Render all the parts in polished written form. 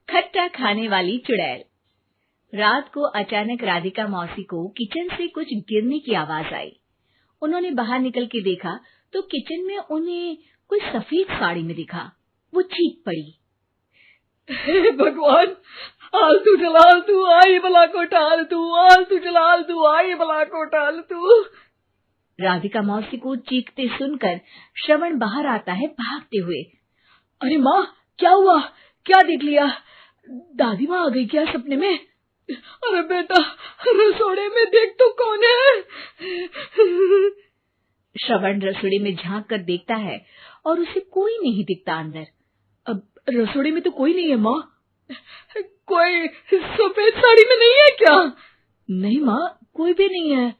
खट्टा खाने वाली चुड़ैल। रात को अचानक राधिका मौसी को किचन से कुछ गिरने की आवाज आई। उन्होंने बाहर निकल के देखा तो किचन में उन्हें कोई सफेद साड़ी में दिखा। वो चीख पड़ी, हे भगवान, आलतू जलाल तू आई बला को टाल तू, आलतू जलाल तू आई बला को टाल तू। राधिका मौसी को चीखते सुनकर श्रवण बाहर आता है भागते हुए। अरे माँ, क्या हुआ? क्या देख लिया? दादी माँ आ गई क्या सपने में? अरे बेटा, रसोड़े में देख तो कौन है? श्रवण रसोड़े में झांक कर देखता है और उसे कोई नहीं दिखता अंदर। अब रसोड़े में तो कोई नहीं है माँ। कोई सफेद साड़ी में नहीं है क्या? नहीं माँ, कोई भी नहीं है।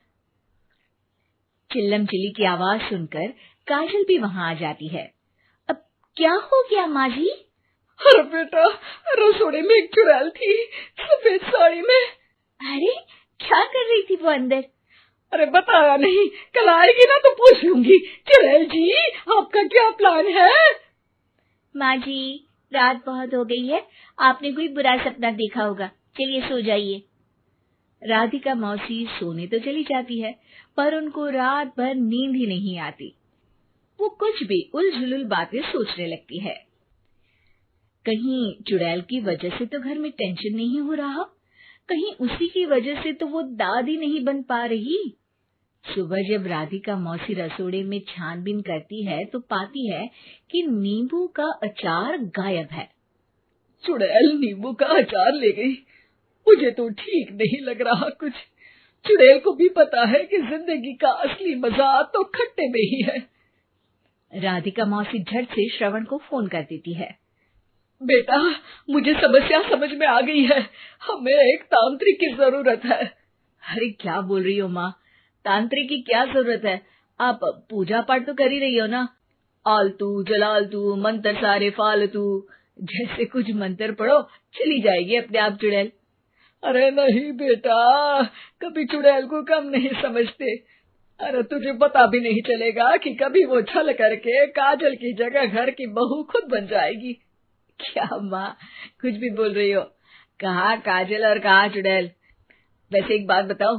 चिल्लम चिल्ली की आवाज सुनकर काजल भी वहां आ जाती है। अब क्या हो गया माँ जी? अरे बेटा, रसोड़े में एक चुड़ैल थी सफेद साड़ी में। अरे क्या कर रही थी वो अंदर? अरे बताया नहीं, कल आएगी ना तो पूछ लूंगी। चुड़ैल जी, आपका क्या प्लान है? माँ जी, रात बहुत हो गई है, आपने कोई बुरा सपना देखा होगा, चलिए सो जाइए। राधिका मौसी सोने तो चली जाती है, पर उनको रात भर नींद ही नहीं आती। वो कुछ भी उलझुल बातें सोचने लगती है। कहीं चुड़ैल की वजह से तो घर में टेंशन नहीं हो रहा, कहीं उसी की वजह से तो वो दादी नहीं बन पा रही। सुबह जब राधिका मौसी रसोड़े में छानबीन करती है तो पाती है कि नींबू का अचार गायब है। चुड़ैल नींबू का अचार ले गई, मुझे तो ठीक नहीं लग रहा कुछ। चुड़ैल को भी पता है कि जिंदगी का असली मजा तो खट्टे में ही है। राधिका मौसी झट से श्रवण को फोन कर देती है। बेटा, मुझे समस्या समझ में आ गई है, हमें एक तांत्रिक की जरूरत है। अरे क्या बोल रही हो माँ, तांत्रिक की क्या जरूरत है? आप पूजा पाठ तो कर ही रही हो ना। आलतू जलालतू मंत्र सारे फालतू जैसे कुछ मंत्र पढ़ो, चली जाएगी अपने आप चुड़ैल। अरे नहीं बेटा, कभी चुड़ैल को कम नहीं समझते। अरे तुझे पता भी नहीं चलेगा कि कभी वो छल करके काजल की जगह घर की बहू खुद बन जाएगी। क्या माँ, कुछ भी बोल रही हो? कहाँ काजल और कहाँ चुड़ैल? वैसे एक बात बताओ,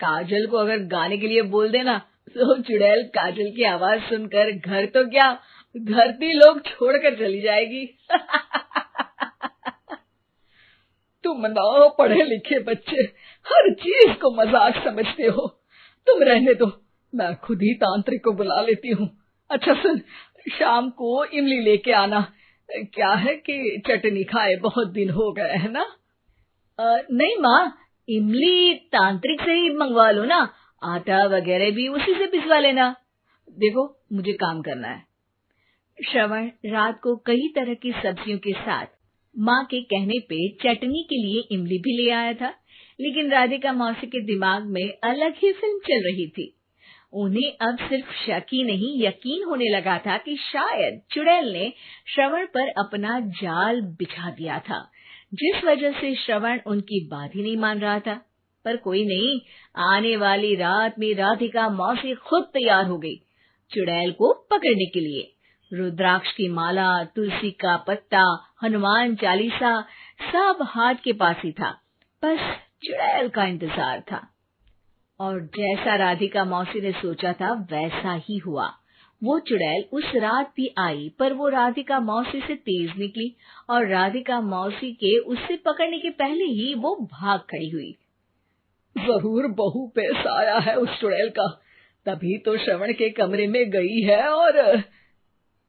काजल को अगर गाने के लिए बोल देना तो चुड़ैल काजल की आवाज सुनकर घर तो क्या, धरती लोग छोड़कर चली जाएगी। तुम ना पढ़े लिखे बच्चे हर चीज को मजाक समझते हो। तुम रहने दो, मैं खुद ही तांत्रिक को बुला लेती हूँ। अच्छा सुन, शाम को इमली लेके आना। क्या है कि चटनी खाए बहुत दिन हो गए है ना? नहीं माँ, इमली तांत्रिक से ही मंगवा लो ना, आटा वगैरह भी उसी से पिसवा लेना। देखो मुझे काम करना है। श्रवण रात को कई तरह की सब्जियों के साथ माँ के कहने पे चटनी के लिए इमली भी ले आया था, लेकिन राधिका मौसी के दिमाग में अलग ही फिल्म चल रही थी। उन्हें अब सिर्फ शक ही नहीं यकीन होने लगा था कि शायद चुड़ैल ने श्रवण पर अपना जाल बिछा दिया था, जिस वजह से श्रवण उनकी बात ही नहीं मान रहा था। पर कोई नहीं, आने वाली रात में राधिका मौसी खुद तैयार हो गई चुड़ैल को पकड़ने के लिए। रुद्राक्ष की माला, तुलसी का पत्ता, हनुमान चालीसा सब हाथ के पास ही था, बस चुड़ैल का इंतजार था। और जैसा राधिका मौसी ने सोचा था वैसा ही हुआ। वो चुड़ैल उस रात भी आई, पर वो राधिका मौसी से तेज निकली और राधिका मौसी के उससे पकड़ने के पहले ही वो भाग खड़ी हुई। जरूर बहू पे साया है उस चुड़ैल का, तभी तो श्रवण के कमरे में गई है। और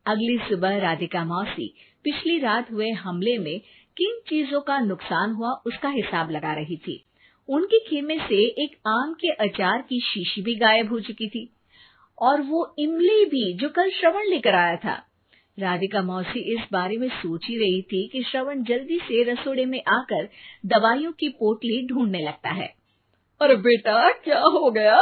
अगली सुबह राधिका मौसी पिछली रात हुए हमले में किन चीजों का नुकसान हुआ उसका हिसाब लगा रही थी। उनके खेमे से एक आम के अचार की शीशी भी गायब हो चुकी थी और वो इमली भी जो कल श्रवण लेकर आया था। राधिका मौसी इस बारे में सोच ही रही थी कि श्रवण जल्दी से रसोड़े में आकर दवाइयों की पोटली ढूंढने लगता है। अरे बेटा, क्या हो गया?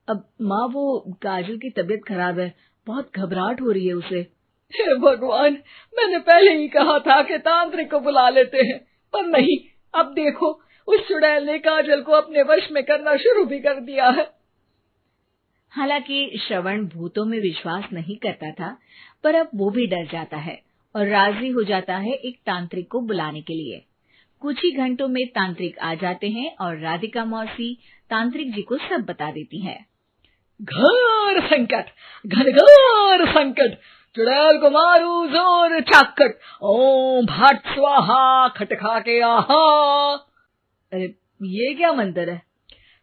अब माँ, वो काजल की तबीयत खराब है, बहुत घबराहट हो रही है उसे। हे भगवान, मैंने पहले ही कहा था कि तांत्रिक को बुला लेते हैं, पर नहीं, अब देखो उस चुड़ैल ने काजल को अपने वश में करना शुरू भी कर दिया है। हालांकि श्रवण भूतों में विश्वास नहीं करता था, पर अब वो भी डर जाता है। और राजी हो जाता है एक तांत्रिक को बुलाने के लिए। कुछ ही घंटों में तांत्रिक आ जाते हैं और राधिका मौसी तांत्रिक जी को सब बता देती है। घोर संकट, घनघोर संकट, चुड़ैल को मारू जोर चाकट, ओम भट स्वाहा खटखा के आहा। अरे ये क्या मंत्र है?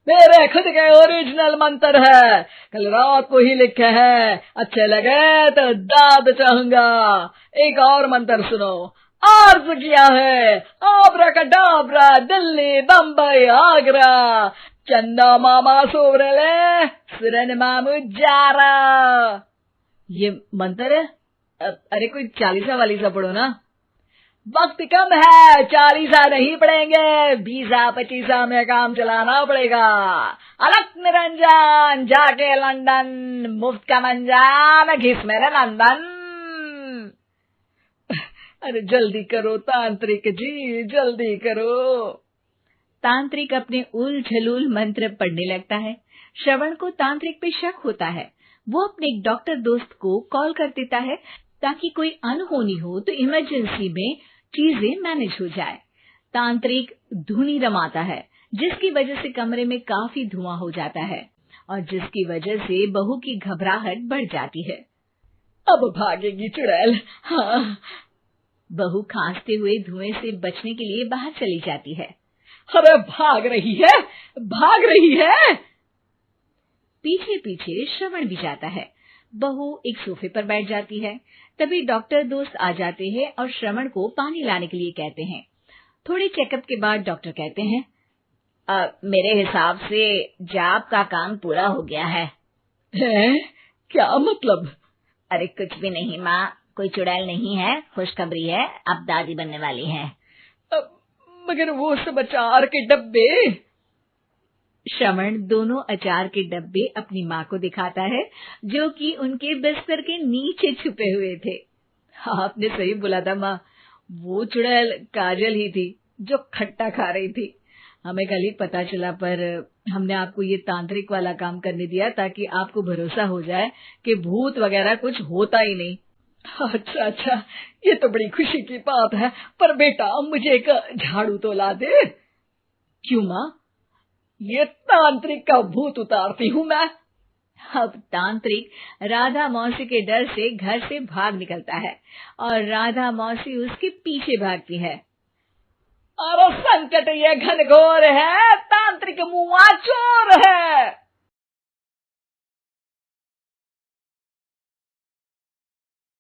मेरे खुद के ओरिजिनल मंत्र है, कल रात को ही लिखे हैं, अच्छे लगे तो दाद चाहूंगा। एक और मंत्र सुनो। अर्ज किया है आब्राकडाब्रा, दिल्ली बम्बई आगरा, चंदा मामा सोवरले सुरन मामू जारा। ये मंत्र है? अरे कोई 40 वालीसा पढ़ो ना। वक्त कम है, 40 नहीं पड़ेंगे, 20-25 में काम चलाना पड़ेगा। अलग निरंजन जाके लंदन, मुफ्त का मंजान घिस मेरे नंदन। अरे जल्दी करो तांत्रिक जी, जल्दी करो। तांत्रिक अपने उल झलूल मंत्र पढ़ने लगता है। श्रवण को तांत्रिक पे शक होता है। वो अपने एक डॉक्टर दोस्त को कॉल कर देता है ताकि कोई अनहोनी हो तो इमरजेंसी में चीजें मैनेज हो जाए। तांत्रिक धुनी रमाता है, जिसकी वजह से कमरे में काफी धुआं हो जाता है और जिसकी वजह से बहू की घबराहट बढ़ जाती है। अब भागेगी चुड़ैल। हाँ। बहू खांसते हुए धुएं से बचने के लिए बाहर चली जाती है। अरे भाग रही है, भाग रही है। पीछे पीछे श्रवण भी जाता है। बहू एक सोफे पर बैठ जाती है। तभी डॉक्टर दोस्त आ जाते हैं और श्रवण को पानी लाने के लिए कहते हैं। थोड़े चेकअप के बाद डॉक्टर कहते हैं, मेरे हिसाब से जाप का काम पूरा हो गया है। क्या मतलब? अरे कुछ भी नहीं माँ, कोई चुड़ैल नहीं है, खुशखबरी है, अब दादी बनने वाली है। मगर वो सब अचार के डब्बे। श्रवण दोनों अचार के डब्बे अपनी माँ को दिखाता है, जो कि उनके बिस्तर के नीचे छुपे हुए थे। आपने सही बोला था माँ, वो चुड़ैल काजल ही थी जो खट्टा खा रही थी। हमें कल ही पता चला, पर हमने आपको ये तांत्रिक वाला काम करने दिया ताकि आपको भरोसा हो जाए कि भूत वगैरह कुछ होता ही नहीं। अच्छा अच्छा, ये तो बड़ी खुशी की बात है, पर बेटा मुझे एक झाड़ू तो ला दे। क्यों माँ? ये तांत्रिक का भूत उतारती हूँ मैं। अब तांत्रिक राधा मौसी के डर से घर से भाग निकलता है और राधा मौसी उसके पीछे भागती है। अरे संकट ये घनघोर है, तांत्रिक मुआ चोर है।